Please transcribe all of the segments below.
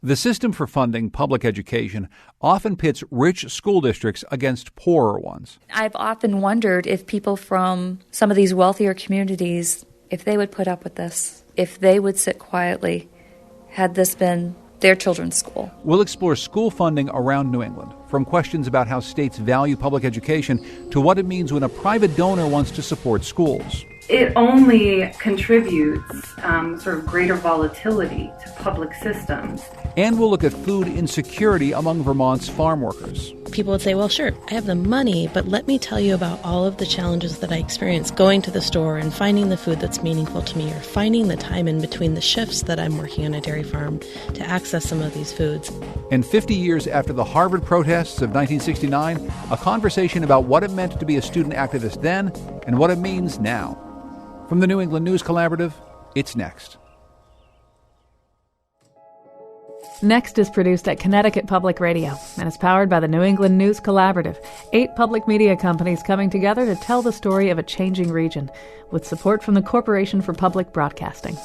The system for funding public education often pits rich school districts against poorer ones. I've often wondered if people from some of these wealthier communities, if they would put up with this, if they would sit quietly, had this been their children's school. We'll explore school funding around New England, from questions about how states value public education to what it means when a private donor wants to support schools. It only contributes sort of greater volatility to public systems. And we'll look at food insecurity among Vermont's farm workers. People would say, well, sure, I have the money, but let me tell you about all of the challenges that I experience going to the store and finding the food that's meaningful to me, or finding the time in between the shifts that I'm working on a dairy farm to access some of these foods. And 50 years after the Harvard protests of 1969, a conversation about what it meant to be a student activist then and what it means now. From the New England News Collaborative, it's Next. Next is produced at Connecticut Public Radio and is powered by the New England News Collaborative, 8 public media companies coming together to tell the story of a changing region, with support from the Corporation for Public Broadcasting.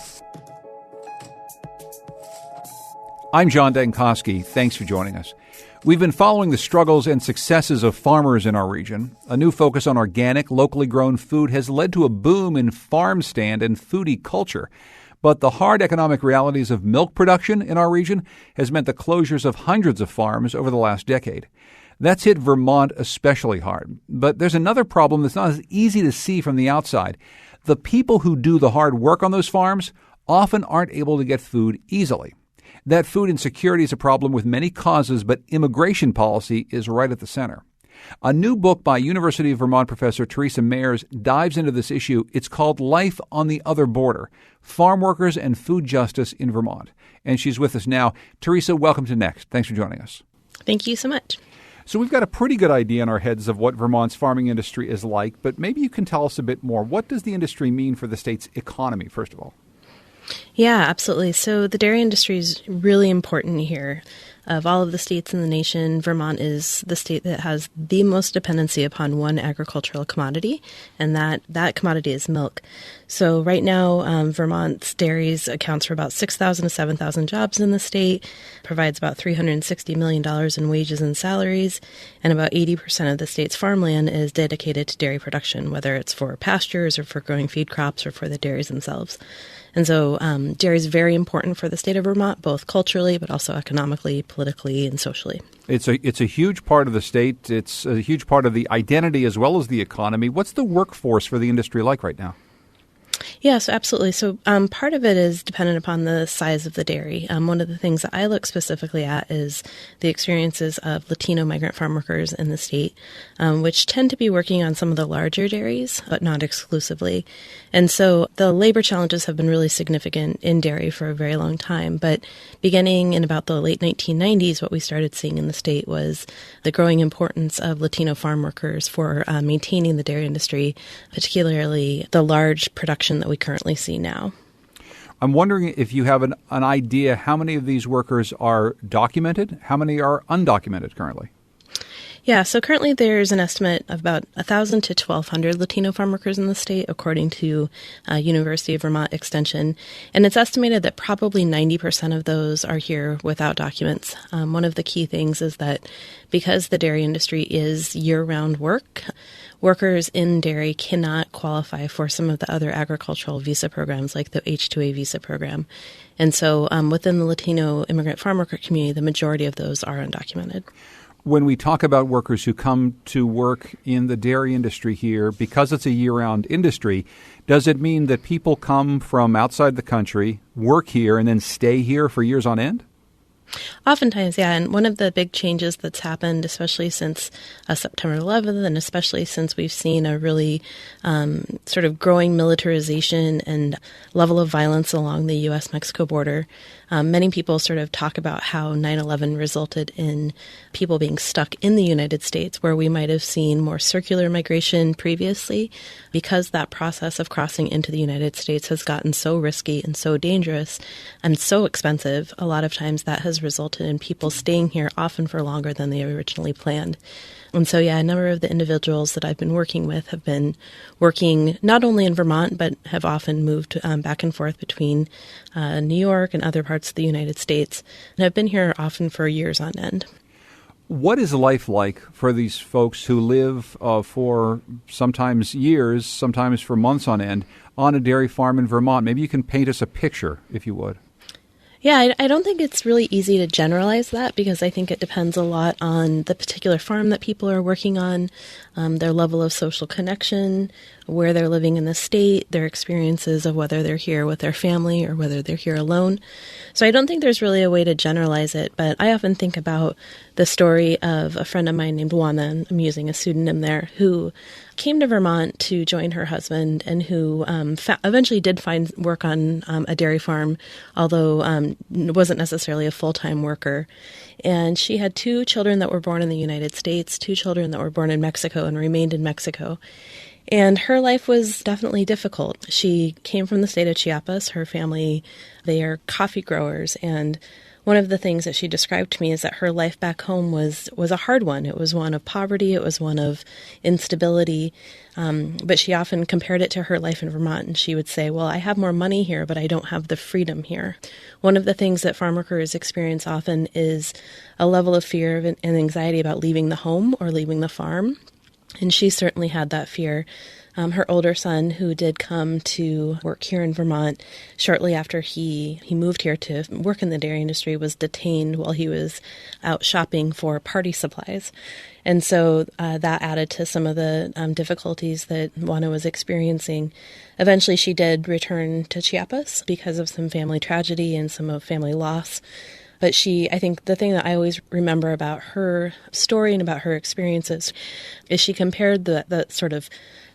I'm John Dankosky. Thanks for joining us. We've been following the struggles and successes of farmers in our region. A new focus on organic, locally grown food has led to a boom in farm stand and foodie culture. But the hard economic realities of milk production in our region has meant the closures of hundreds of farms over the last decade. That's hit Vermont especially hard. But there's another problem that's not as easy to see from the outside. The people who do the hard work on those farms often aren't able to get food easily. That food insecurity is a problem with many causes, but immigration policy is right at the center. A new book by University of Vermont professor Teresa Mares dives into this issue. It's called Life on the Other Border, Farm Workers and Food Justice in Vermont. And she's with us now. Teresa, welcome to Next. Thanks for joining us. Thank you so much. So we've got a pretty good idea in our heads of what Vermont's farming industry is like, but maybe you can tell us a bit more. What does the industry mean for the state's economy, first of all? Yeah, absolutely. So the dairy industry is really important here. Of all of the states in the nation, Vermont is the state that has the most dependency upon one agricultural commodity, and that commodity is milk. So right now, Vermont's dairies accounts for about 6,000 to 7,000 jobs in the state, provides about $360 million in wages and salaries, and about 80% of the state's farmland is dedicated to dairy production, whether it's for pastures or for growing feed crops or for the dairies themselves. And so dairy is very important for the state of Vermont, both culturally, but also economically, politically, and socially. It's a huge part of the state. It's a huge part of the identity as well as the economy. What's the workforce for the industry like right now? Yes, absolutely. So part of it is dependent upon the size of the dairy. One of the things that I look specifically at is the experiences of Latino migrant farm workers in the state, which tend to be working on some of the larger dairies, but not exclusively. And so the labor challenges have been really significant in dairy for a very long time. But beginning in about the late 1990s, what we started seeing in the state was the growing importance of Latino farm workers for maintaining the dairy industry, particularly the large production that we currently see now. I'm wondering if you have an idea how many of these workers are documented, how many are undocumented currently? Yeah, so currently there's an estimate of about 1,000 to 1,200 Latino farm workers in the state, according to University of Vermont Extension. And it's estimated that probably 90% of those are here without documents. One of the key things is that because the dairy industry is year-round work, workers in dairy cannot qualify for some of the other agricultural visa programs like the H-2A visa program. And so within the Latino immigrant farm worker community, the majority of those are undocumented. When we talk about workers who come to work in the dairy industry here, because it's a year-round industry, does it mean that people come from outside the country, work here, and then stay here for years on end? Oftentimes, yeah. And one of the big changes that's happened, especially since September 11th, and especially since we've seen a really sort of growing militarization and level of violence along the U.S.-Mexico border, many people sort of talk about how 9/11 resulted in people being stuck in the United States, where we might have seen more circular migration previously. Because that process of crossing into the United States has gotten so risky and so dangerous and so expensive, a lot of times that has resulted in people staying here often for longer than they originally planned. And so, yeah, a number of the individuals that I've been working with have been working not only in Vermont, but have often moved back and forth between New York and other parts parts of the United States and have been here often for years on end. What is life like for these folks who live for sometimes years, sometimes for months on end, on a dairy farm in Vermont? Maybe you can paint us a picture, if you would. Yeah, I don't think it's really easy to generalize that because I think it depends a lot on the particular farm that people are working on, their level of social connection, where they're living in the state, their experiences of whether they're here with their family or whether they're here alone. So I don't think there's really a way to generalize it, but I often think about the story of a friend of mine named Juana, and I'm using a pseudonym there, who came to Vermont to join her husband and who eventually did find work on a dairy farm, although wasn't necessarily a full-time worker. And she had 2 children that were born in the United States, 2 children that were born in Mexico and remained in Mexico. And her life was definitely difficult. She came from the state of Chiapas. Her family, they are coffee growers. And one of the things that she described to me is that her life back home was a hard one. It was one of poverty. It was one of instability. But she often compared it to her life in Vermont. And she would say, well, I have more money here, but I don't have the freedom here. One of the things that farm workers experience often is a level of fear and anxiety about leaving the home or leaving the farm. And she certainly had that fear. Her older son, who did come to work here in Vermont shortly after he moved here to work in the dairy industry, was detained while he was out shopping for party supplies. And so that added to some of the difficulties that Juana was experiencing. Eventually, she did return to Chiapas because of some family tragedy and some of family loss. But I think the thing that I always remember about her story and about her experiences is she compared the sort of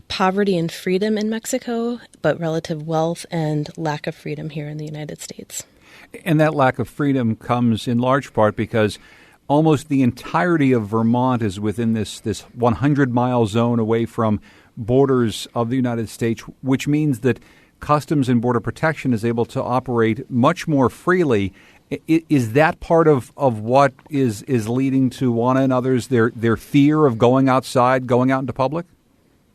poverty and freedom in Mexico, but relative wealth and lack of freedom here in the United States. And that lack of freedom comes in large part because almost the entirety of Vermont is within this 100-mile zone away from borders of the United States, which means that Customs and Border Protection is able to operate much more freely. Is that part of what is leading to Juana and others, their fear of going outside, going out into public?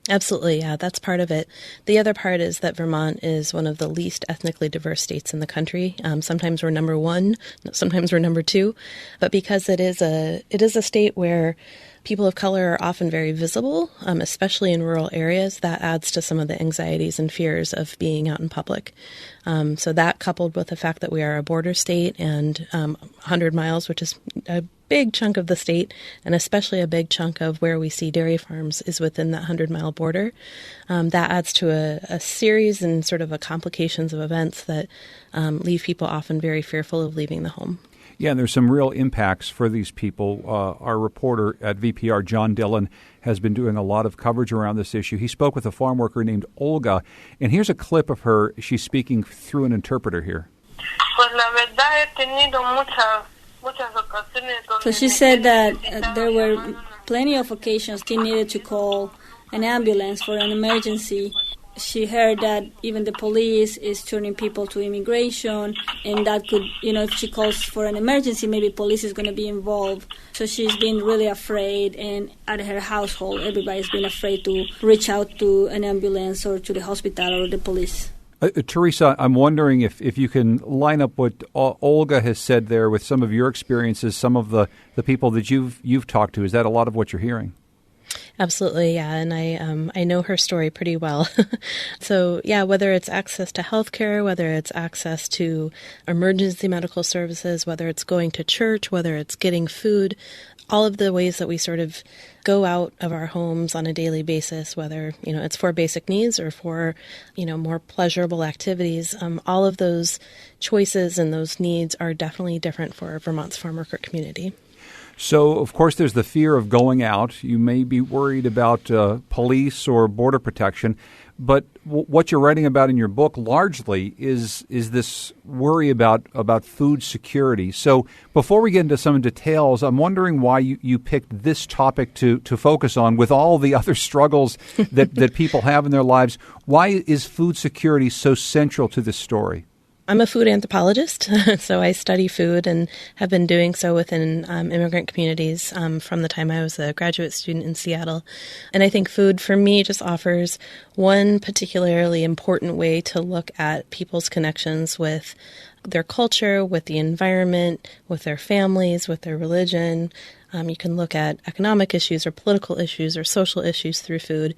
Absolutely, yeah, that's part of it. The other part is that Vermont is one of the least ethnically diverse states in the country. Sometimes we're number 1, sometimes we're number 2, but because it is a state where people of color are often very visible, especially in rural areas, that adds to some of the anxieties and fears of being out in public. So that, coupled with the fact that we are a border state and 100 miles, which is a big chunk of the state, and especially a big chunk of where we see dairy farms is within that 100-mile border, that adds to a series and sort of a complications of events that leave people often very fearful of leaving the home. Yeah, and there's some real impacts for these people. Our reporter at VPR, John Dillon, has been doing a lot of coverage around this issue. He spoke with a farm worker named Olga, and here's a clip of her. She's speaking through an interpreter here. So she said that there were plenty of occasions she needed to call an ambulance for an emergency. She heard that even the police is turning people to immigration, and that could, if she calls for an emergency, maybe police is going to be involved. So she's been really afraid, and at her household, everybody's been afraid to reach out to an ambulance or to the hospital or the police. Teresa, I'm wondering if you can line up what Olga has said there with some of your experiences, some of the people that you've talked to. Is that a lot of what you're hearing? Absolutely, yeah, and I know her story pretty well. So, yeah, whether it's access to healthcare, whether it's access to emergency medical services, whether it's going to church, whether it's getting food, all of the ways that we sort of go out of our homes on a daily basis, whether it's for basic needs or for more pleasurable activities, all of those choices and those needs are definitely different for Vermont's farm worker community. So, of course, there's the fear of going out. You may be worried about police or border protection. But what you're writing about in your book largely is this worry about food security. So before we get into some details, I'm wondering why you picked this topic to focus on with all the other struggles that people have in their lives. Why is food security so central to this story? I'm a food anthropologist, so I study food and have been doing so within immigrant communities from the time I was a graduate student in Seattle. And I think food, for me, just offers one particularly important way to look at people's connections with their culture, with the environment, with their families, with their religion. You can look at economic issues or political issues or social issues through food.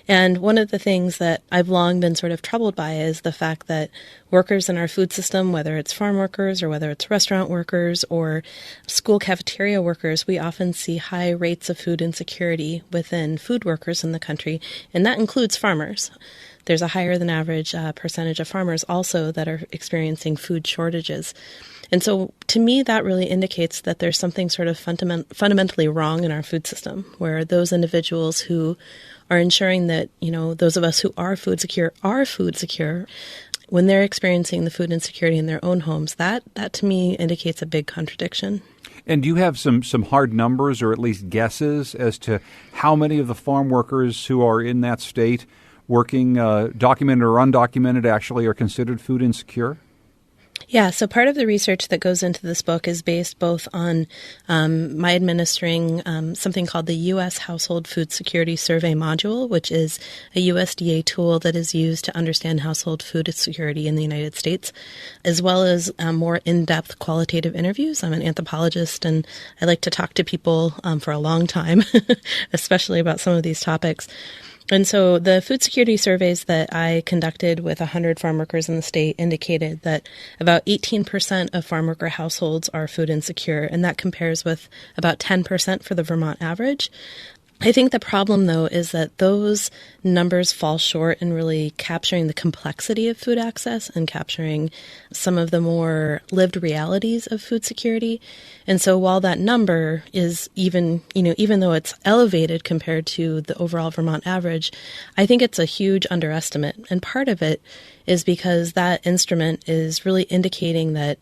And one of the things that I've long been sort of troubled by is the fact that workers in our food system, whether it's farm workers or whether it's restaurant workers or school cafeteria workers, we often see high rates of food insecurity within food workers in the country, and that includes farmers. There's a higher than average percentage of farmers also that are experiencing food shortages. And so to me, that really indicates that there's something sort of fundamentally wrong in our food system, where those individuals who are ensuring that, those of us who are food secure, when they're experiencing the food insecurity in their own homes, that to me indicates a big contradiction. And do you have some hard numbers or at least guesses as to how many of the farm workers who are in that state working, documented or undocumented, actually are considered food insecure? Yeah, so part of the research that goes into this book is based both on my administering something called the U.S. Household Food Security Survey Module, which is a USDA tool that is used to understand household food security in the United States, as well as more in-depth qualitative interviews. I'm an anthropologist, and I like to talk to people for a long time, especially about some of these topics. And so the food security surveys that I conducted with 100 farm workers in the state indicated that about 18% of farm worker households are food insecure, and that compares with about 10% for the Vermont average. I think the problem, though, is that those numbers fall short in really capturing the complexity of food access and capturing some of the more lived realities of food security. And so while that number is even though it's elevated compared to the overall Vermont average, I think it's a huge underestimate. And part of it is because that instrument is really indicating that,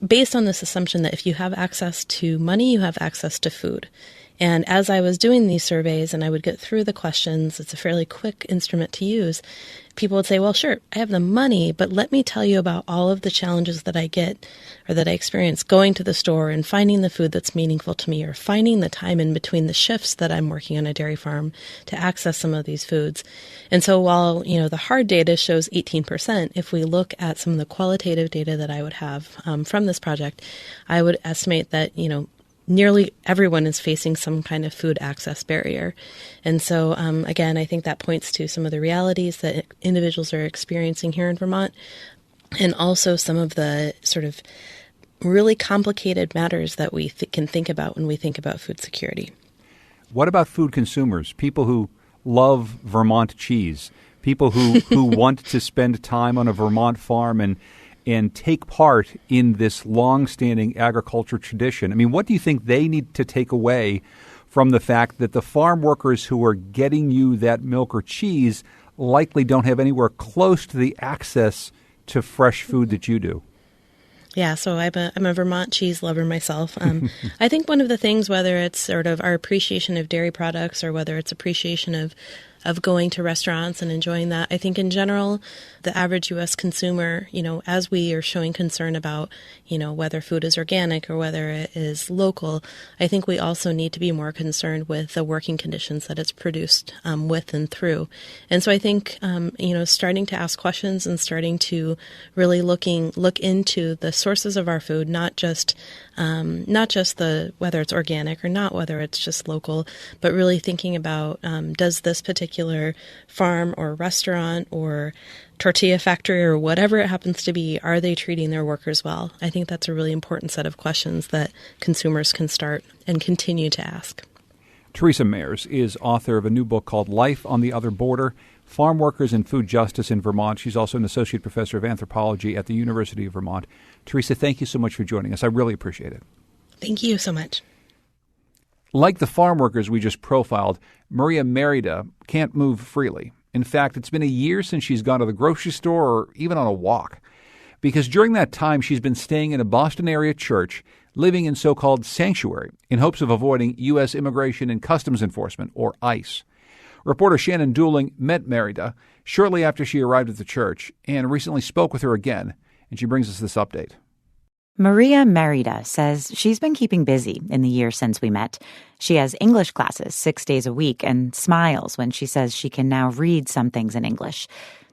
based on this assumption that if you have access to money, you have access to food. And as I was doing these surveys and I would get through the questions, it's a fairly quick instrument to use, people would say, well, sure, I have the money, but let me tell you about all of the challenges that I get or that I experience going to the store and finding the food that's meaningful to me, or finding the time in between the shifts that I'm working on a dairy farm to access some of these foods. And so while, the hard data shows 18%, if we look at some of the qualitative data that I would have from this project, I would estimate that, nearly everyone is facing some kind of food access barrier. And so, again, I think that points to some of the realities that individuals are experiencing here in Vermont, and also some of the sort of really complicated matters that we can think about when we think about food security. What about food consumers, people who love Vermont cheese, people who want to spend time on a Vermont farm and take part in this long-standing agriculture tradition? I mean, what do you think they need to take away from the fact that the farm workers who are getting you that milk or cheese likely don't have anywhere close to the access to fresh food that you do? Yeah, so I'm a Vermont cheese lover myself. I think one of the things, whether it's sort of our appreciation of dairy products or whether it's appreciation of going to restaurants and enjoying that, I think in general, the average U.S. consumer, as we are showing concern about, whether food is organic or whether it is local, I think we also need to be more concerned with the working conditions that it's produced with and through. And so I think, starting to ask questions and starting to really look into the sources of our food, not just the whether it's organic or not, whether it's just local, but really thinking about does this particular farm or restaurant or tortilla factory or whatever it happens to be, are they treating their workers well? I think that's a really important set of questions that consumers can start and continue to ask. Teresa Mares is author of a new book called Life on the Other Border, Farm Workers and Food Justice in Vermont. She's also an associate professor of anthropology at the University of Vermont. Teresa, thank you so much for joining us. I really appreciate it. Thank you so much. Like the farm workers we just profiled, Maria Merida can't move freely. In fact, it's been a year since she's gone to the grocery store or even on a walk, because during that time she's been staying in a Boston area church, living in so-called sanctuary in hopes of avoiding U.S. Immigration and Customs Enforcement, or ICE. Reporter Shannon Dooling met Merida shortly after she arrived at the church and recently spoke with her again, and she brings us this update. Maria Merida says she's been keeping busy in the year since we met. She has English classes 6 days a week and smiles when she says she can now read some things in English.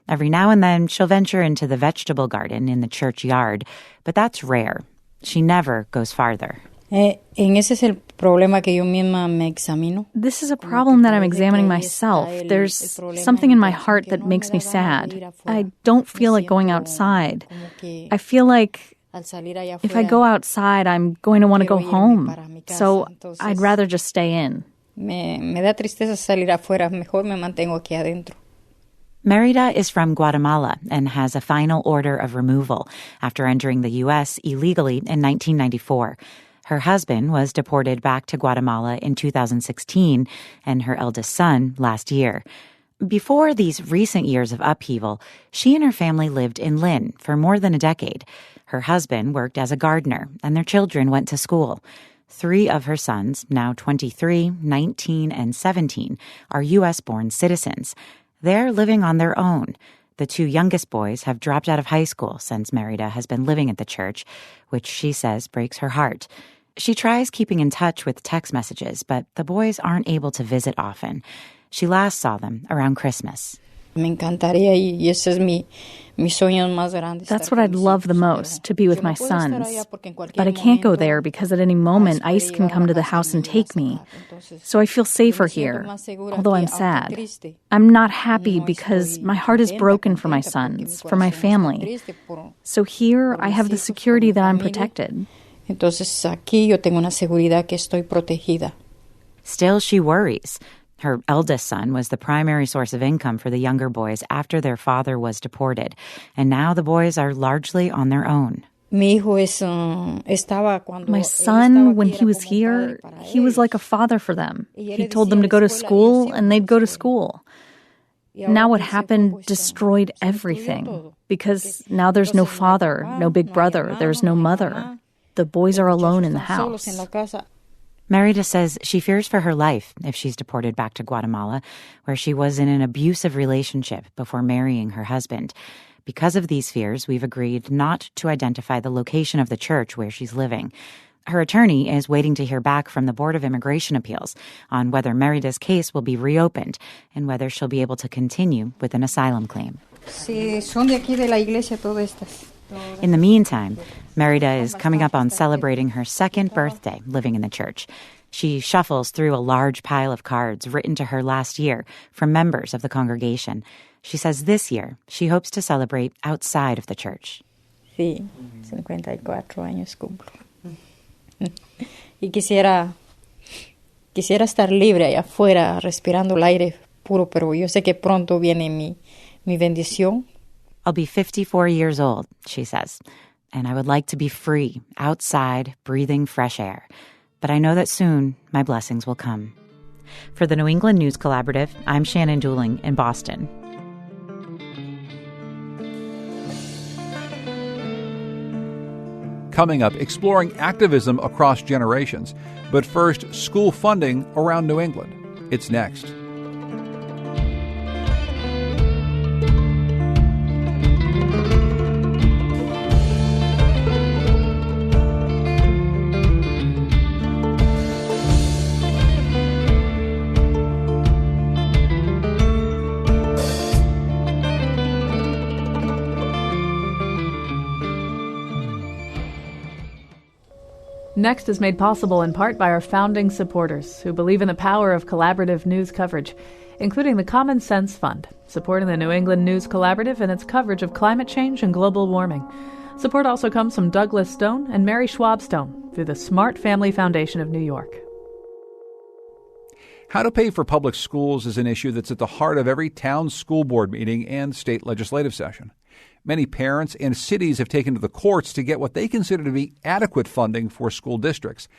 Every now and then, she'll venture into the vegetable garden in the churchyard, but that's rare. She never goes farther. This is a problem that I'm examining myself. There's something in my heart that makes me sad. I don't feel like going outside. I feel like if I go outside, I'm going to want to go home. So I'd rather just stay in. Merida is from Guatemala and has a final order of removal after entering the U.S. illegally in 1994. Her husband was deported back to Guatemala in 2016 and her eldest son last year. Before these recent years of upheaval, she and her family lived in Lynn for more than a decade. Her husband worked as a gardener and their children went to school. 3 of her sons, now 23, 19, and 17, are U.S.-born citizens. They're living on their own. The 2 youngest boys have dropped out of high school since Merida has been living at the church, which she says breaks her heart. She tries keeping in touch with text messages, but the boys aren't able to visit often. She last saw them around Christmas. That's what I'd love the most, to be with my sons. But I can't go there because at any moment ICE can come to the house and take me. So I feel safer here, although I'm sad. I'm not happy because my heart is broken for my sons, for my family. So here I have the security that I'm protected. Still, she worries. Her eldest son was the primary source of income for the younger boys after their father was deported, and now the boys are largely on their own. My son, when he was here, he was like a father for them. He told them to go to school, and they'd go to school. Now what happened destroyed everything, because now there's no father, no big brother, there's no mother. The boys are alone in the house. Merida says she fears for her life if she's deported back to Guatemala, where she was in an abusive relationship before marrying her husband. Because of these fears, we've agreed not to identify the location of the church where she's living. Her attorney is waiting to hear back from the Board of Immigration Appeals on whether Merida's case will be reopened and whether she'll be able to continue with an asylum claim. In the meantime, Merida is coming up on celebrating her 2nd birthday living in the church. She shuffles through a large pile of cards written to her last year from members of the congregation. She says this year she hopes to celebrate outside of the church. Sí, 54 años cumplo. Y quisiera estar libre allá afuera, respirando el aire puro, pero yo sé que pronto viene mi bendición. I'll be 54 years old, she says, and I would like to be free, outside, breathing fresh air. But I know that soon my blessings will come. For the New England News Collaborative, I'm Shannon Dooling in Boston. Coming up, exploring activism across generations. But first, school funding around New England. It's next. Next is made possible in part by our founding supporters who believe in the power of collaborative news coverage, including the Common Sense Fund, supporting the New England News Collaborative in its coverage of climate change and global warming. Support also comes from Douglas Stone and Mary Schwab Stone through the Smart Family Foundation of New York. How to pay for public schools is an issue that's at the heart of every town school board meeting and state legislative session. Many parents and cities have taken to the courts to get what they consider to be adequate funding for school districts.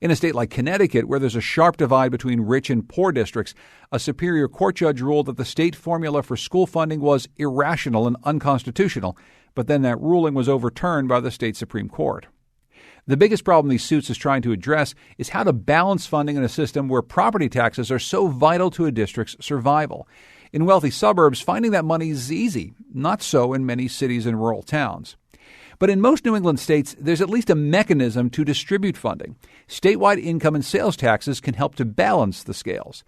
In a state like Connecticut, where there's a sharp divide between rich and poor districts, a Superior Court judge ruled that the state formula for school funding was irrational and unconstitutional, but then that ruling was overturned by the state Supreme Court. The biggest problem these suits is trying to address is how to balance funding in a system where property taxes are so vital to a district's survival. In wealthy suburbs, finding that money is easy, not so in many cities and rural towns. But in most New England states, there's at least a mechanism to distribute funding. Statewide income and sales taxes can help to balance the scales.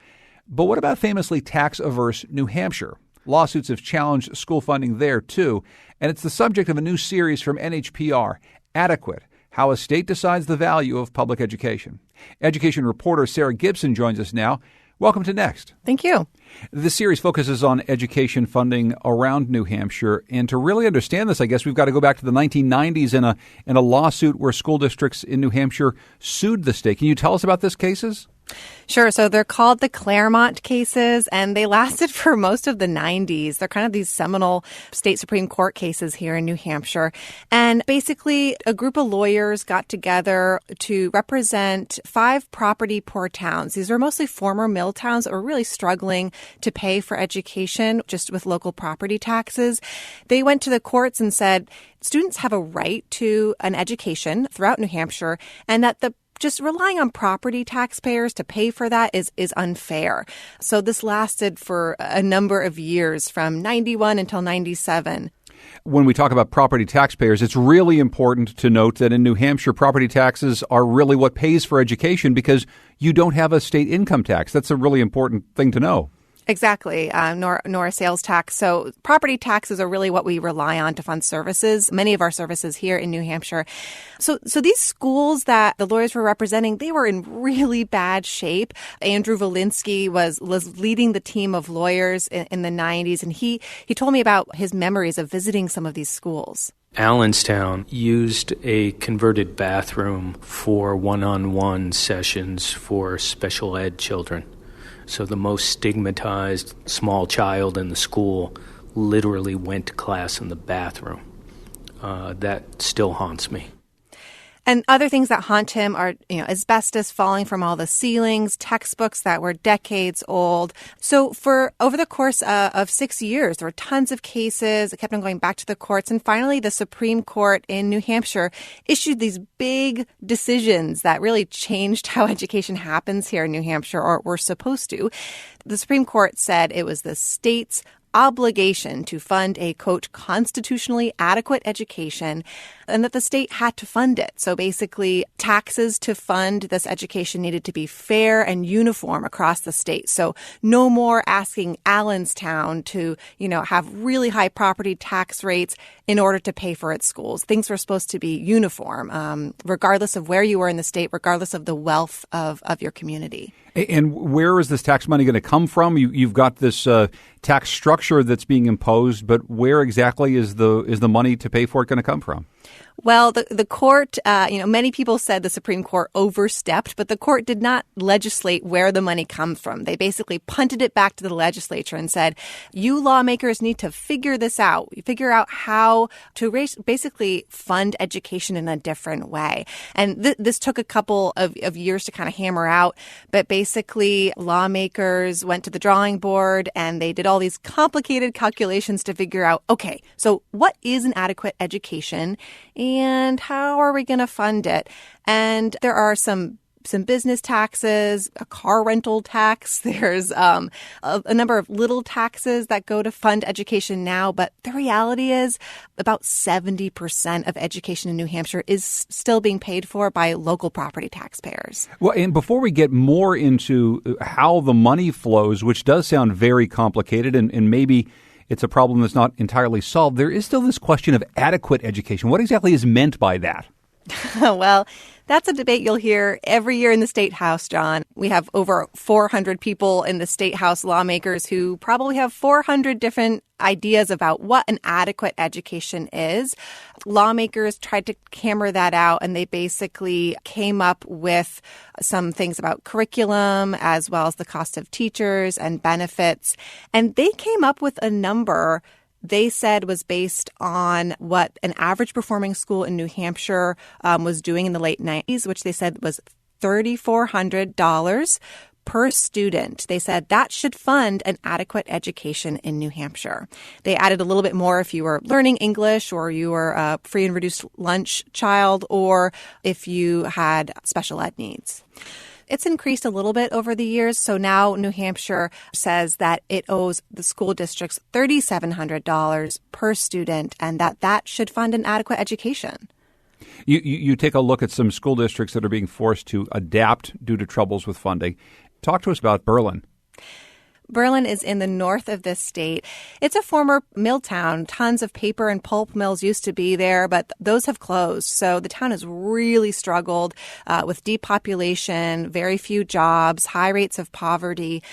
But what about famously tax-averse New Hampshire? Lawsuits have challenged school funding there, too. And it's the subject of a new series from NHPR, Adequate: How a State Decides the Value of Public Education. Education reporter Sarah Gibson joins us now. Welcome to Next. Thank you. This series focuses on education funding around New Hampshire. And to really understand this, I guess we've got to go back to the 1990s in a lawsuit where school districts in New Hampshire sued the state. Can you tell us about these cases? Sure. So they're called the Claremont cases, and they lasted for most of the 90s. They're kind of these seminal state Supreme Court cases here in New Hampshire. And basically, a group of lawyers got together to represent 5 property-poor towns. These are mostly former mill towns that were really struggling to pay for education just with local property taxes. They went to the courts and said students have a right to an education throughout New Hampshire, and that just relying on property taxpayers to pay for that is unfair. So this lasted for a number of years, from 91 until 97. When we talk about property taxpayers, it's really important to note that in New Hampshire, property taxes are really what pays for education because you don't have a state income tax. That's a really important thing to know. Exactly, nor a sales tax. So property taxes are really what we rely on to fund services, many of our services here in New Hampshire. So these schools that the lawyers were representing, they were in really bad shape. Andrew Valinsky was leading the team of lawyers in the 90s, and he told me about his memories of visiting some of these schools. Allenstown used a converted bathroom for one-on-one sessions for special ed children. So the most stigmatized small child in the school literally went to class in the bathroom. That still haunts me. And other things that haunt him are, asbestos falling from all the ceilings, textbooks that were decades old. So for over the course of 6 years, there were tons of cases. It kept on going back to the courts. And finally, the Supreme Court in New Hampshire issued these big decisions that really changed how education happens here in New Hampshire, or were supposed to. The Supreme Court said it was the state's obligation to fund a, quote, constitutionally adequate education, and that the state had to fund it. So basically, taxes to fund this education needed to be fair and uniform across the state. So no more asking Allenstown to, have really high property tax rates in order to pay for its schools. Things were supposed to be uniform, regardless of where you were in the state, regardless of the wealth of your community. And where is this tax money going to come from? You've got this tax structure that's being imposed, but where exactly is the money to pay for it going to come from? Well, the court, many people said the Supreme Court overstepped, but the court did not legislate where the money comes from. They basically punted it back to the legislature and said, you lawmakers need to figure this out. Figure out how to basically fund education in a different way. And this took a couple of years to kind of hammer out. But basically, lawmakers went to the drawing board and they did all these complicated calculations to figure out, okay, so what is an adequate education? And how are we going to fund it? And there are some business taxes, a car rental tax. There's a number of little taxes that go to fund education now. But the reality is about 70% of education in New Hampshire is still being paid for by local property taxpayers. Well, and before we get more into how the money flows, which does sound very complicated and maybe it's a problem that's not entirely solved, there is still this question of adequate education. What exactly is meant by that? Well, that's a debate you'll hear every year in the State House, John. We have over 400 people in the State House, lawmakers who probably have 400 different ideas about what an adequate education is. Lawmakers tried to hammer that out, and they basically came up with some things about curriculum as well as the cost of teachers and benefits. And they came up with a number they said was based on what an average performing school in New Hampshire was doing in the late 90s, which they said was $3,400 per student. They said that should fund an adequate education in New Hampshire. They added a little bit more if you were learning English or you were a free and reduced lunch child or if you had special ed needs. It's increased a little bit over the years. So now New Hampshire says that it owes the school districts $3,700 per student and that should fund an adequate education. You take a look at some school districts that are being forced to adapt due to troubles with funding. Talk to us about Berlin. Berlin is in the north of this state. It's a former mill town. Tons of paper and pulp mills used to be there, but those have closed. So the town has really struggled with depopulation, very few jobs, high rates of poverty.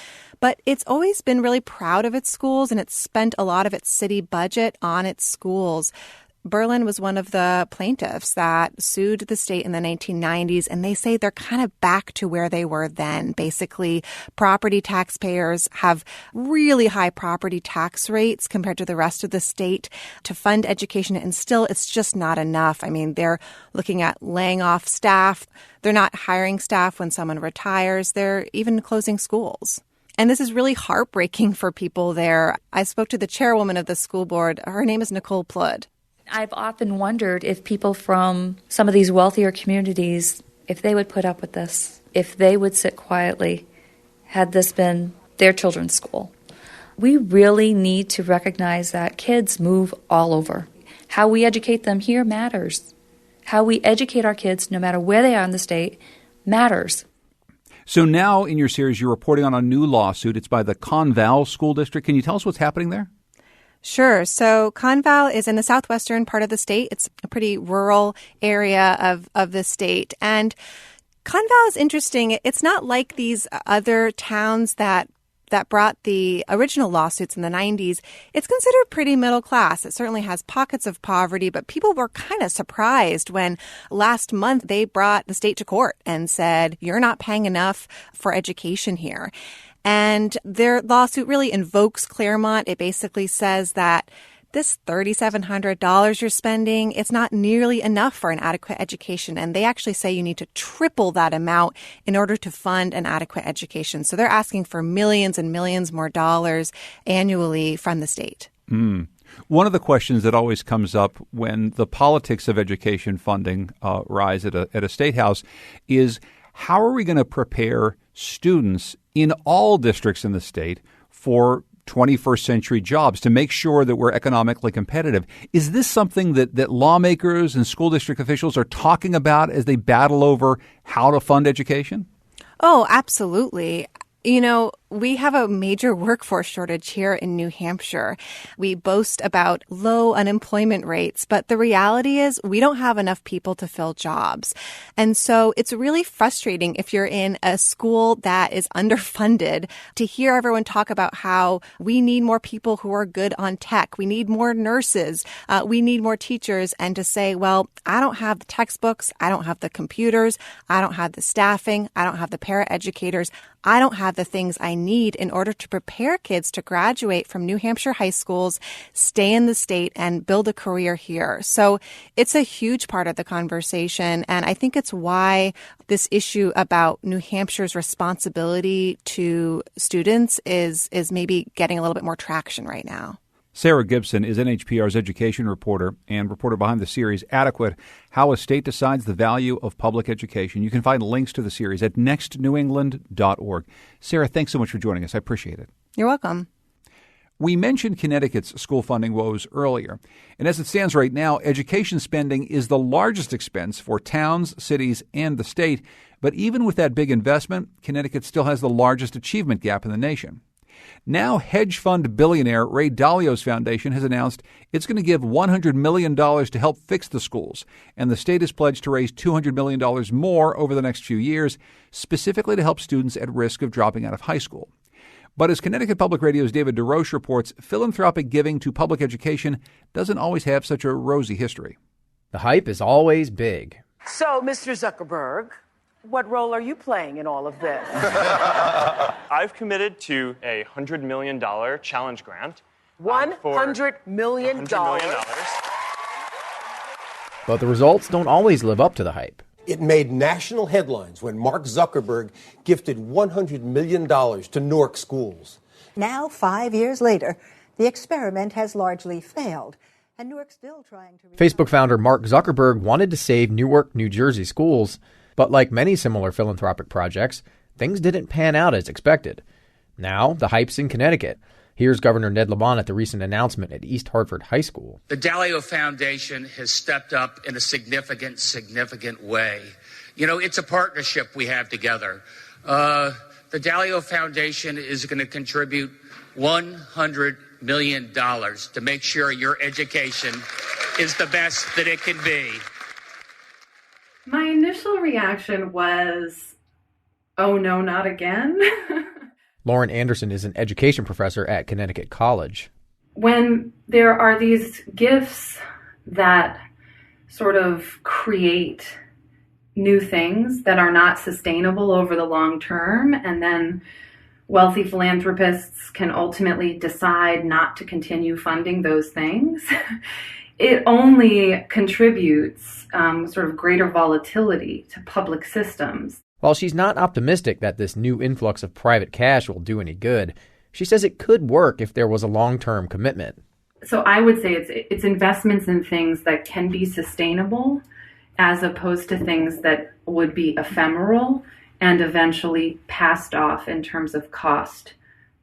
But it's always been really proud of its schools, and it's spent a lot of its city budget on its schools. Berlin was one of the plaintiffs that sued the state in the 1990s, and they say they're kind of back to where they were then. Basically, property taxpayers have really high property tax rates compared to the rest of the state to fund education, and still it's just not enough. I mean, they're looking at laying off staff. They're not hiring staff when someone retires. They're even closing schools. And this is really heartbreaking for people there. I spoke to the chairwoman of the school board. Her name is Nicole Plud. I've often wondered if people from some of these wealthier communities, if they would put up with this, if they would sit quietly, had this been their children's school. We really need to recognize that kids move all over. How we educate them here matters. How we educate our kids, no matter where they are in the state, matters. So now in your series, you're reporting on a new lawsuit. It's by the Conval School District. Can you tell us what's happening there? Sure. So Conval is in the southwestern part of the state. It's a pretty rural area of the state. And Conval is interesting. It's not like these other towns that brought the original lawsuits in the 90s. It's considered pretty middle class. It certainly has pockets of poverty, but people were kind of surprised when last month they brought the state to court and said, you're not paying enough for education here. And their lawsuit really invokes Claremont. It basically says that this $3,700 you're spending, it's not nearly enough for an adequate education. And they actually say you need to triple that amount in order to fund an adequate education. So they're asking for millions and millions more dollars annually from the state. One of the questions that always comes up when the politics of education funding rise at a state house is, how are we going to prepare students in all districts in the state for 21st century jobs to make sure that we're economically competitive? Is this something that lawmakers and school district officials are talking about as they battle over how to fund education? Oh, absolutely. You know, we have a major workforce shortage here in New Hampshire. We boast about low unemployment rates, but the reality is we don't have enough people to fill jobs. And so it's really frustrating if you're in a school that is underfunded to hear everyone talk about how we need more people who are good on tech. We need more nurses. We need more teachers. And to say, well, I don't have the textbooks. I don't have the computers. I don't have the staffing. I don't have the paraeducators. I don't have the things I need in order to prepare kids to graduate from New Hampshire high schools, stay in the state, and build a career here. So it's a huge part of the conversation. And I think it's why this issue about New Hampshire's responsibility to students is maybe getting a little bit more traction right now. Sarah Gibson is NHPR's education reporter and reporter behind the series Adequate, How a State Decides the Value of Public Education. You can find links to the series at nextnewengland.org. Sarah, thanks so much for joining us. I appreciate it. You're welcome. We mentioned Connecticut's school funding woes earlier. And as it stands right now, education spending is the largest expense for towns, cities, and the state. But even with that big investment, Connecticut still has the largest achievement gap in the nation. Now, hedge fund billionaire Ray Dalio's foundation has announced it's going to give $100 million to help fix the schools, and the state has pledged to raise $200 million more over the next few years, specifically to help students at risk of dropping out of high school. But as Connecticut Public Radio's David DesRoches reports, philanthropic giving to public education doesn't always have such a rosy history. The hype is always big. So, Mr. Zuckerberg, what role are you playing in all of this? I've committed to a $100 million challenge grant. $100 million? But the results don't always live up to the hype. It made national headlines when Mark Zuckerberg gifted $100 million to Newark schools. Now, 5 years later, the experiment has largely failed. And Newark's still trying to... Facebook founder Mark Zuckerberg wanted to save Newark, New Jersey schools. But like many similar philanthropic projects, things didn't pan out as expected. Now, the hype's in Connecticut. Here's Governor Ned Lamont at the recent announcement at East Hartford High School. The Dalio Foundation has stepped up in a significant way. You know, it's a partnership we have together. the Dalio Foundation is going to contribute $100 million to make sure your education is the best that it can be. My initial reaction was, oh no, not again. Lauren Anderson is an education professor at Connecticut College. When there are these gifts that sort of create new things that are not sustainable over the long term, and then wealthy philanthropists can ultimately decide not to continue funding those things, it only contributes sort of greater volatility to public systems. While she's not optimistic that this new influx of private cash will do any good, she says it could work if there was a long-term commitment. So I would say it's investments in things that can be sustainable as opposed to things that would be ephemeral and eventually passed off in terms of cost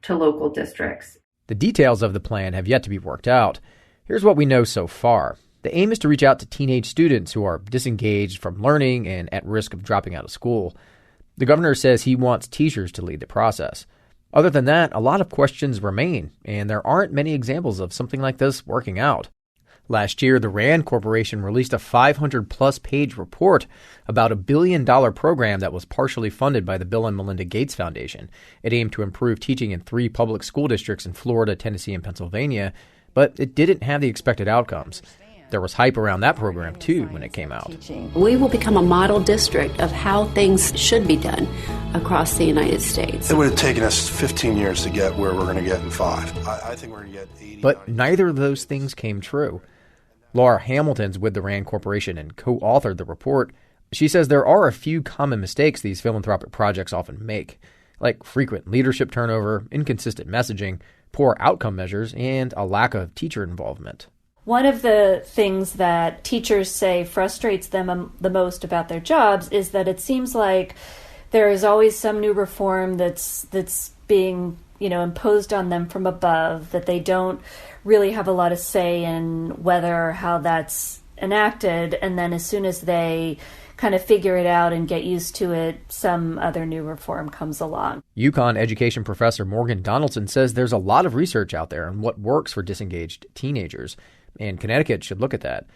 to local districts. The details of the plan have yet to be worked out. Here's what we know so far. The aim is to reach out to teenage students who are disengaged from learning and at risk of dropping out of school. The governor says he wants teachers to lead the process. Other than that, a lot of questions remain, and there aren't many examples of something like this working out. Last year, the RAND Corporation released a 500-plus page report about $1 billion program that was partially funded by the Bill and Melinda Gates Foundation. It aimed to improve teaching in 3 public school districts in Florida, Tennessee, and Pennsylvania, but it didn't have the expected outcomes. There was hype around that program, too, when it came out. We will become a model district of how things should be done across the United States. It would have taken us 15 years to get where we're going to get in 5. I think we're going to get 80. But neither of those things came true. Laura Hamilton's with the RAND Corporation and co-authored the report. She says there are a few common mistakes these philanthropic projects often make, like frequent leadership turnover, inconsistent messaging, poor outcome measures, and a lack of teacher involvement. One of the things that teachers say frustrates them the most about their jobs is that it seems like there is always some new reform that's being, imposed on them from above, that they don't really have a lot of say in whether or how that's enacted, and then as soon as they kind of figure it out and get used to it, some other new reform comes along. UConn education professor Morgan Donaldson says there's a lot of research out there on what works for disengaged teenagers, and Connecticut should look at that.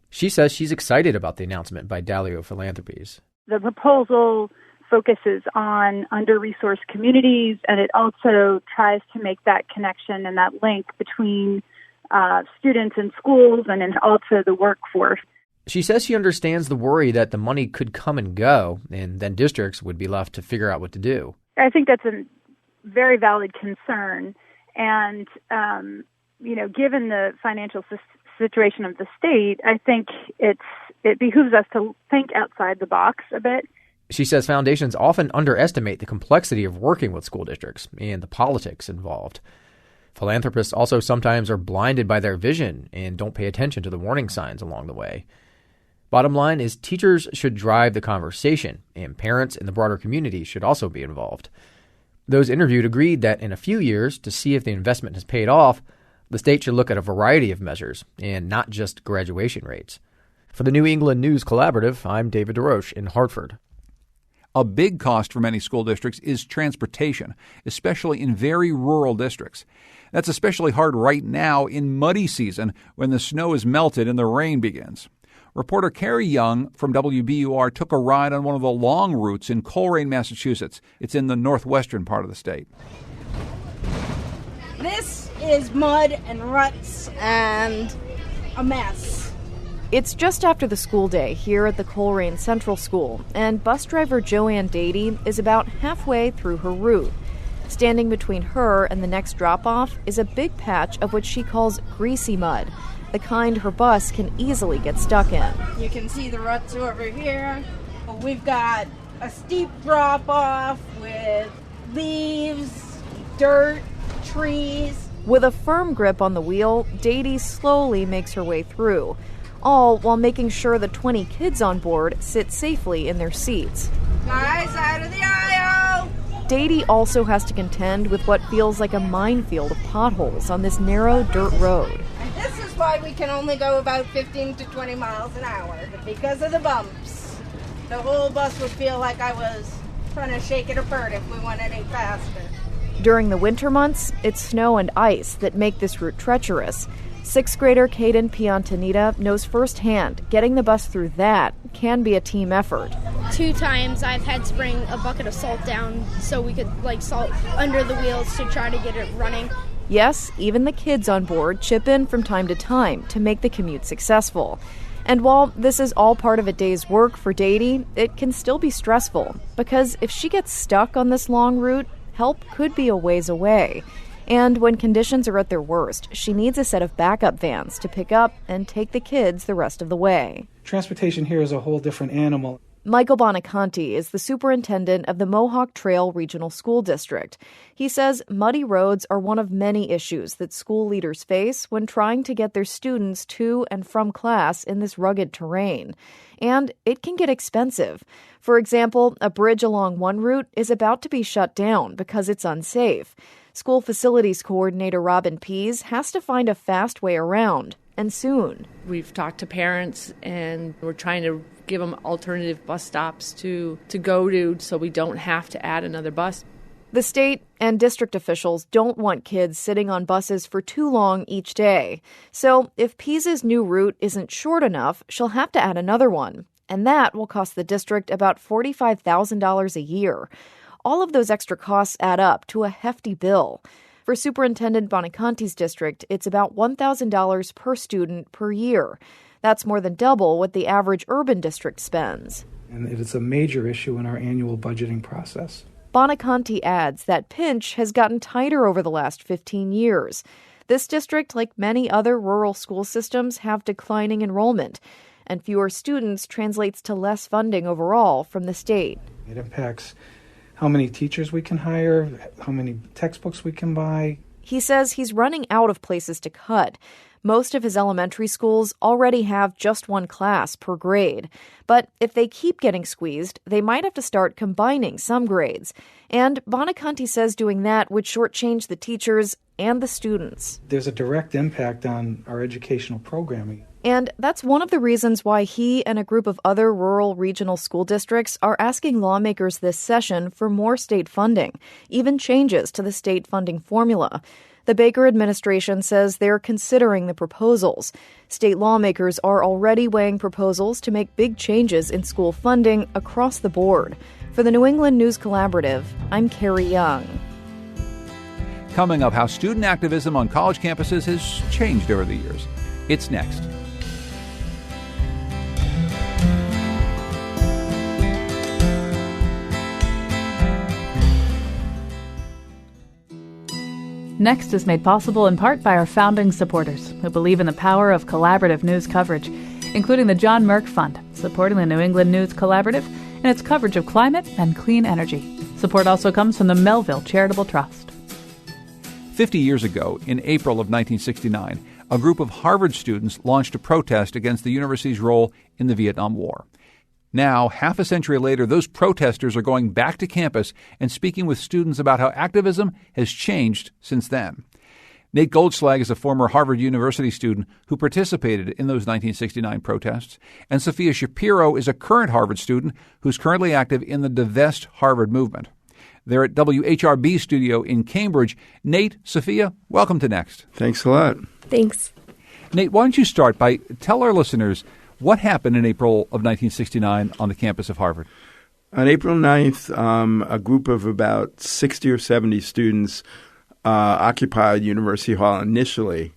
She says she's excited about the announcement by Dalio Philanthropies. The proposal focuses on under-resourced communities, and it also tries to make that connection and that link between students in schools and also the workforce. She says she understands the worry that the money could come and go, and then districts would be left to figure out what to do. I think that's a very valid concern, and given the financial situation of the state, I think it behooves us to think outside the box a bit. She says foundations often underestimate the complexity of working with school districts and the politics involved. Philanthropists also sometimes are blinded by their vision and don't pay attention to the warning signs along the way. Bottom line is teachers should drive the conversation, and parents in the broader community should also be involved. Those interviewed agreed that in a few years, to see if the investment has paid off, the state should look at a variety of measures and not just graduation rates. For the New England News Collaborative, I'm David DesRoches in Hartford. A big cost for many school districts is transportation, especially in very rural districts. That's especially hard right now in muddy season when the snow is melted and the rain begins. Reporter Carrie Young from WBUR took a ride on one of the long routes in Coleraine, Massachusetts. It's in the northwestern part of the state. This is mud and ruts and a mess. It's just after the school day here at the Coleraine Central School, and bus driver Joanne Dady is about halfway through her route. Standing between her and the next drop-off is a big patch of what she calls greasy mud, the kind her bus can easily get stuck in. You can see the ruts over here. We've got a steep drop-off with leaves, dirt, trees. With a firm grip on the wheel, Dady slowly makes her way through, all while making sure the 20 kids on board sit safely in their seats. Guys, out of the aisle! Dady also has to contend with what feels like a minefield of potholes on this narrow dirt road. And this is why we can only go about 15 to 20 miles an hour, because of the bumps. The whole bus would feel like I was trying to shake it apart if we went any faster. During the winter months, it's snow and ice that make this route treacherous. Sixth grader Caden Piantanita knows firsthand getting the bus through that can be a team effort. 2 times I've had to bring a bucket of salt down so we could salt under the wheels to try to get it running. Yes, even the kids on board chip in from time to time to make the commute successful. And while this is all part of a day's work for Dady, it can still be stressful because if she gets stuck on this long route, help could be a ways away. And when conditions are at their worst, she needs a set of backup vans to pick up and take the kids the rest of the way. Transportation here is a whole different animal. Michael Bonaconti is the superintendent of the Mohawk Trail Regional School District. He says muddy roads are one of many issues that school leaders face when trying to get their students to and from class in this rugged terrain. And it can get expensive. For example, a bridge along one route is about to be shut down because it's unsafe. School Facilities Coordinator Robin Pease has to find a fast way around, and soon. We've talked to parents, and we're trying to give them alternative bus stops to go to so we don't have to add another bus. The state and district officials don't want kids sitting on buses for too long each day. So if Pease's new route isn't short enough, she'll have to add another one. And that will cost the district about $45,000 a year. All of those extra costs add up to a hefty bill. For Superintendent Bonaconti's district, it's about $1,000 per student per year. That's more than double what the average urban district spends. And it's a major issue in our annual budgeting process. Bonaconti adds that pinch has gotten tighter over the last 15 years. This district, like many other rural school systems, have declining enrollment, and fewer students translates to less funding overall from the state. It impacts how many teachers we can hire, how many textbooks we can buy. He says he's running out of places to cut. Most of his elementary schools already have just one class per grade. But if they keep getting squeezed, they might have to start combining some grades. And Bonaconti says doing that would shortchange the teachers and the students. There's a direct impact on our educational programming. And that's one of the reasons why he and a group of other rural regional school districts are asking lawmakers this session for more state funding, even changes to the state funding formula. The Baker administration says they're considering the proposals. State lawmakers are already weighing proposals to make big changes in school funding across the board. For the New England News Collaborative, I'm Carrie Young. Coming up, how student activism on college campuses has changed over the years. It's next. Next is made possible in part by our founding supporters who believe in the power of collaborative news coverage, including the John Merck Fund, supporting the New England News Collaborative in its coverage of climate and clean energy. Support also comes from the Melville Charitable Trust. 50 years ago, in April of 1969, a group of Harvard students launched a protest against the university's role in the Vietnam War. Now, half a century later, those protesters are going back to campus and speaking with students about how activism has changed since then. Nate Goldschlag is a former Harvard University student who participated in those 1969 protests, and Sophia Shapiro is a current Harvard student who's currently active in the Divest Harvard movement. They're at WHRB studio in Cambridge. Nate, Sophia, welcome to Next. Thanks a lot. Thanks. Nate, why don't you start by tell our listeners what happened in April of 1969 on the campus of Harvard? On April 9th, a group of about 60 or 70 students occupied University Hall initially,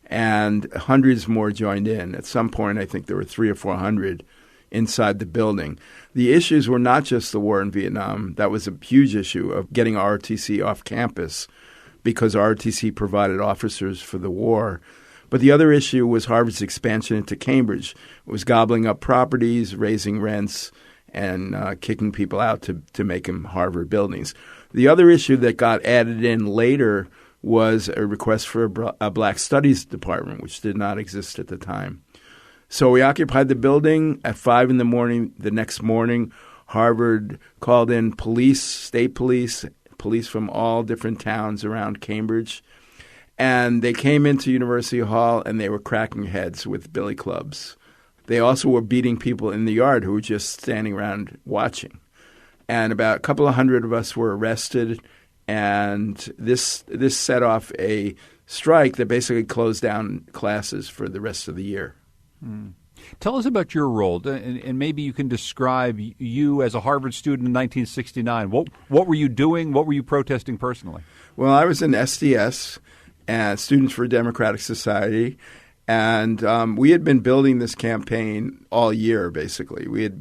and hundreds more joined in. At some point, I think there were 300 or 400 inside the building. The issues were not just the war in Vietnam. That was a huge issue of getting ROTC off campus because ROTC provided officers for the war. But the other issue was Harvard's expansion into Cambridge. It was gobbling up properties, raising rents, and kicking people out to make them Harvard buildings. The other issue that got added in later was a request for a Black Studies department, which did not exist at the time. So we occupied the building. At 5 a.m. the next morning, Harvard called in police, state police from all different towns around Cambridge. And they came into University Hall and they were cracking heads with billy clubs. They also were beating people in the yard who were just standing around watching. and about a couple of hundred of us were arrested. And this set off a strike that basically closed down classes for the rest of the year. Tell us about your role, and maybe you can describe you as a Harvard student in 1969. What were you doing? What were you protesting personally? Well, I was in SDS, Students for a Democratic Society, and we had been building this campaign all year, basically. We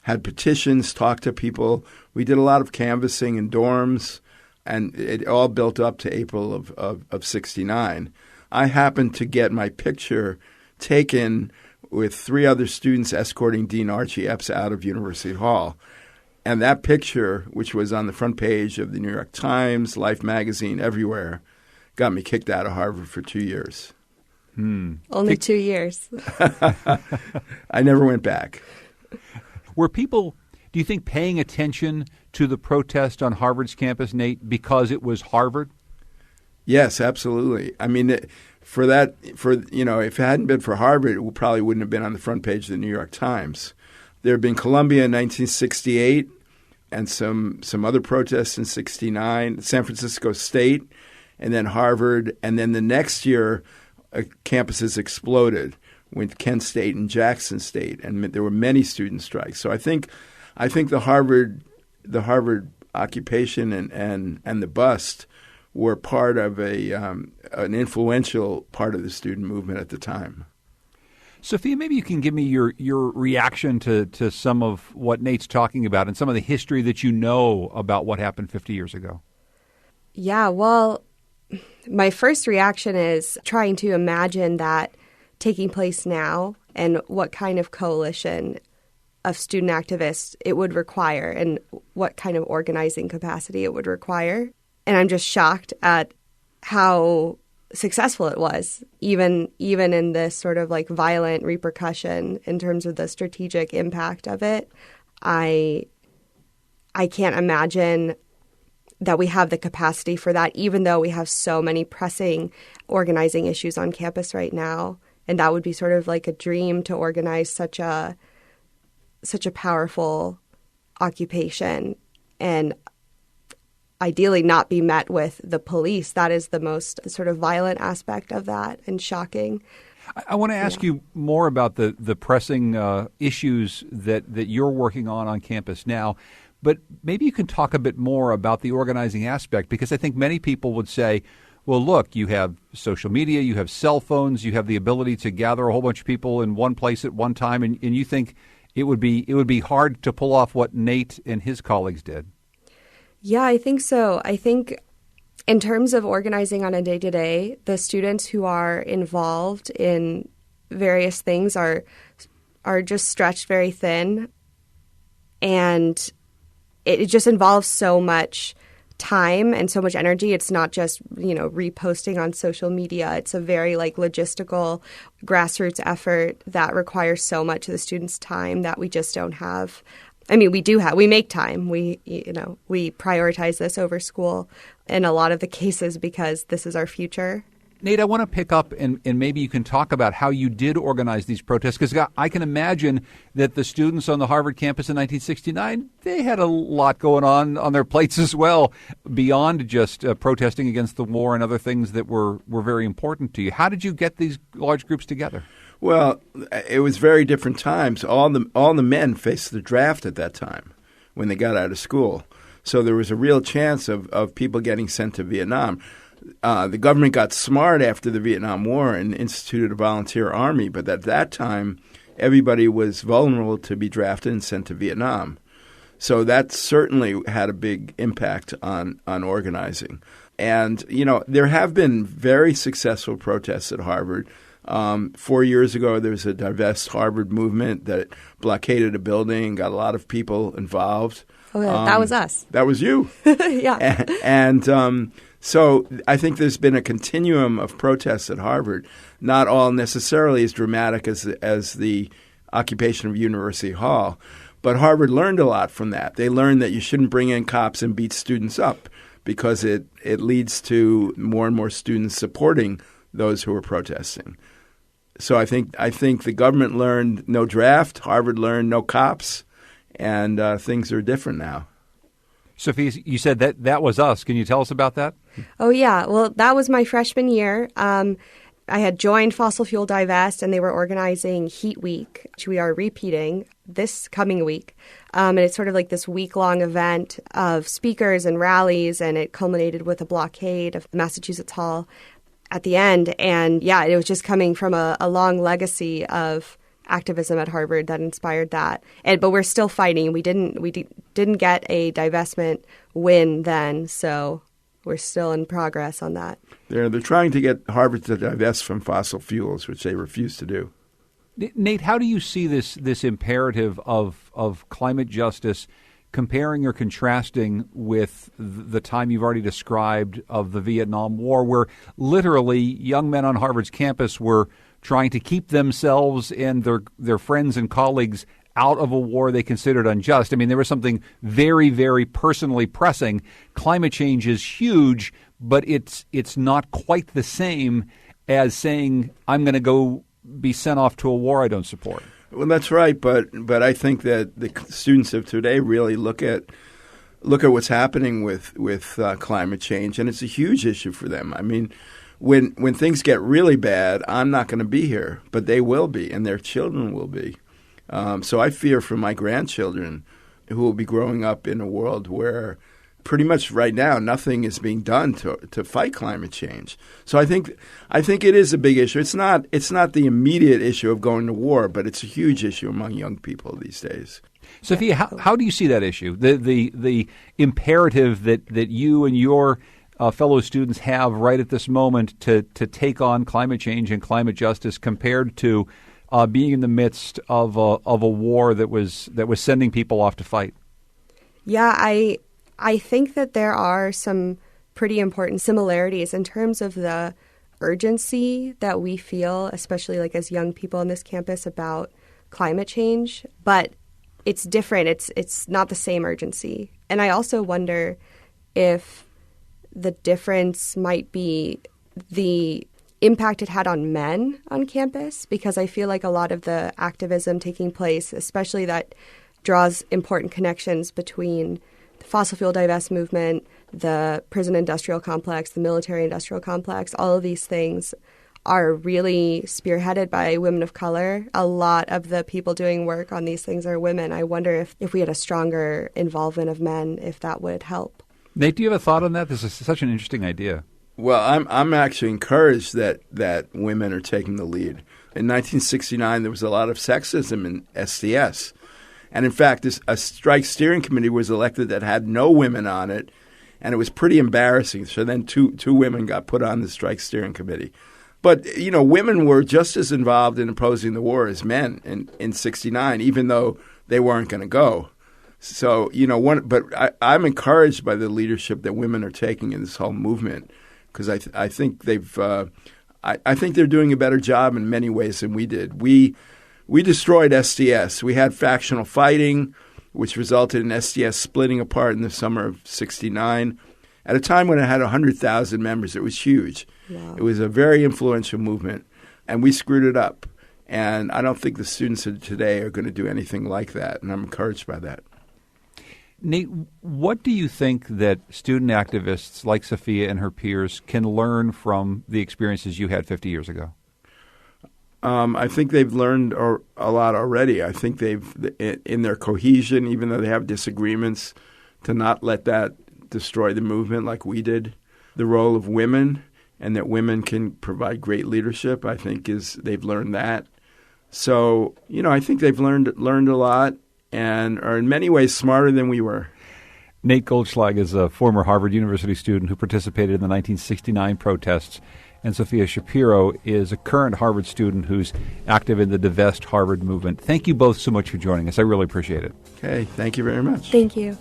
had petitions, talked to people. We did a lot of canvassing in dorms, and it all built up to April of 69. I happened to get my picture taken with 3 other students escorting Dean Archie Epps out of University Hall. And that picture, which was on the front page of the New York Times, Life magazine, everywhere, got me kicked out of Harvard for 2 years. Only 2 years. I never went back. Were people, do you think, paying attention to the protest on Harvard's campus, Nate, because it was Harvard? Yes, absolutely. I mean, if it hadn't been for Harvard, it probably wouldn't have been on the front page of the New York Times. There had been Columbia in 1968 and some other protests in 69, San Francisco State, and then Harvard. And then the next year, campuses exploded with Kent State and Jackson State, and there were many student strikes. So I think the Harvard occupation and the bust were part of an influential part of the student movement at the time. Sophia, maybe you can give me your reaction to some of what Nate's talking about and some of the history that you know about what happened 50 years ago. Yeah, well, my first reaction is trying to imagine that taking place now and what kind of coalition of student activists it would require and what kind of organizing capacity it would require. And I'm just shocked at how successful it was, even in this sort of like violent repercussion in terms of the strategic impact of it. I can't imagine that we have the capacity for that, even though we have so many pressing organizing issues on campus right now. And that would be sort of like a dream to organize such a powerful occupation and ideally not be met with the police. That is the most sort of violent aspect of that and shocking. I want to ask you more about the pressing issues that you're working on campus now, but maybe you can talk a bit more about the organizing aspect, because I think many people would say, well, look, you have social media, you have cell phones, you have the ability to gather a whole bunch of people in one place at one time, and you think it would be hard to pull off what Nate and his colleagues did. Yeah, I think so. I think in terms of organizing on a day-to-day, the students who are involved in various things are just stretched very thin. And it just involves so much time and so much energy. It's not just, reposting on social media. It's a very logistical grassroots effort that requires so much of the students' time that we just don't have. I mean, we make time. We prioritize this over school in a lot of the cases because this is our future. Nate, I want to pick up and maybe you can talk about how you did organize these protests, because I can imagine that the students on the Harvard campus in 1969, they had a lot going on their plates as well, beyond just protesting against the war and other things that were very important to you. How did you get these large groups together? Well, it was very different times. All the men faced the draft at that time when they got out of school. So there was a real chance of people getting sent to Vietnam. The government got smart after the Vietnam War and instituted a volunteer army, but at that time, everybody was vulnerable to be drafted and sent to Vietnam. So that certainly had a big impact on organizing. And, there have been very successful protests at Harvard. 4 years ago, there was a Divest Harvard movement that blockaded a building, got a lot of people involved. Oh, yeah, that was us. That was you. Yeah. And so I think there's been a continuum of protests at Harvard, not all necessarily as dramatic as the occupation of University Hall. But Harvard learned a lot from that. They learned that you shouldn't bring in cops and beat students up because it leads to more and more students supporting those who are protesting. So I think the government learned no draft, Harvard learned no cops, and things are different now. Sophia, you said that was us. Can you tell us about that? Oh, yeah. Well, that was my freshman year. I had joined Fossil Fuel Divest, and they were organizing Heat Week, which we are repeating this coming week. And it's sort of like this week-long event of speakers and rallies, and it culminated with a blockade of Massachusetts Hall at the end. And, yeah, it was just coming from a long legacy of activism at Harvard that inspired that. But we're still fighting. We didn't get a divestment win then, so we're still in progress on that. They're trying to get Harvard to divest from fossil fuels, which they refuse to do. Nate, how do you see this imperative of climate justice comparing or contrasting with the time you've already described of the Vietnam War, where literally young men on Harvard's campus were trying to keep themselves and their friends and colleagues out of a war they considered unjust? I mean, there was something very, very personally pressing. Climate change is huge, but it's not quite the same as saying, I'm going to go be sent off to a war I don't support. Well, that's right, but I think that the students of today really look at what's happening with climate change, and it's a huge issue for them. I mean, when things get really bad, I'm not going to be here, but they will be, and their children will be. So I fear for my grandchildren who will be growing up in a world where pretty much right now nothing is being done to fight climate change. So I think it is a big issue. It's not the immediate issue of going to war, but it's a huge issue among young people these days. Sophia, how do you see that issue? The imperative that you and your fellow students have right at this moment to take on climate change and climate justice compared to being in the midst of a war that was sending people off to fight? Yeah, I think that there are some pretty important similarities in terms of the urgency that we feel, especially like as young people on this campus, about climate change. But it's different. It's not the same urgency. And I also wonder if the difference might be the impact it had on men on campus, because I feel like a lot of the activism taking place, especially that draws important connections between the fossil fuel divest movement, the prison industrial complex, the military industrial complex, all of these things are really spearheaded by women of color. A lot of the people doing work on these things are women. I wonder if we had a stronger involvement of men, if that would help. Nate, do you have a thought on that? This is such an interesting idea. Well, I'm actually encouraged that women are taking the lead. In 1969, there was a lot of sexism in SDS. And in fact, a strike steering committee was elected that had no women on it, and it was pretty embarrassing. So then two women got put on the strike steering committee. But, you know, women were just as involved in opposing the war as men in 69, even though they weren't going to go. So, you know, I'm encouraged by the leadership that women are taking in this whole movement, because I think I think they're doing a better job in many ways than we did. We destroyed SDS. We had factional fighting, which resulted in SDS splitting apart in the summer of 69. At a time when it had 100,000 members, it was huge. Wow. It was a very influential movement, and we screwed it up. And I don't think the students of today are going to do anything like that, and I'm encouraged by that. Nate, what do you think that student activists like Sophia and her peers can learn from the experiences you had 50 years ago? I think they've learned a lot already. I think they've, in their cohesion, even though they have disagreements, to not let that destroy the movement like we did. The role of women, and that women can provide great leadership, I think they've learned that. So, you know, I think they've learned a lot and are in many ways smarter than we were. Nate Goldschlag is a former Harvard University student who participated in the 1969 protests. And Sophia Shapiro is a current Harvard student who's active in the Divest Harvard movement. Thank you both so much for joining us. I really appreciate it. Okay, thank you very much. Thank you.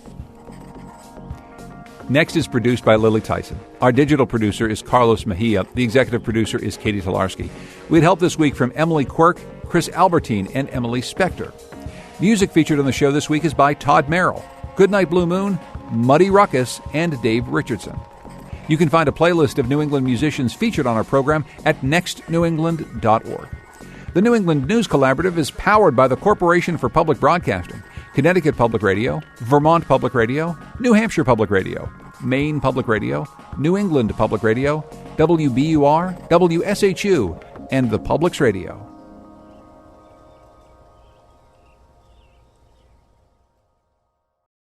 Next is produced by Lily Tyson. Our digital producer is Carlos Mejia. The executive producer is Katie Tolarski. We had help this week from Emily Quirk, Chris Albertine, and Emily Spector. Music featured on the show this week is by Todd Merrill, Goodnight Blue Moon, Muddy Ruckus, and Dave Richardson. You can find a playlist of New England musicians featured on our program at nextnewengland.org. The New England News Collaborative is powered by the Corporation for Public Broadcasting. Connecticut Public Radio, Vermont Public Radio, New Hampshire Public Radio, Maine Public Radio, New England Public Radio, WBUR, WSHU, and the Public's Radio.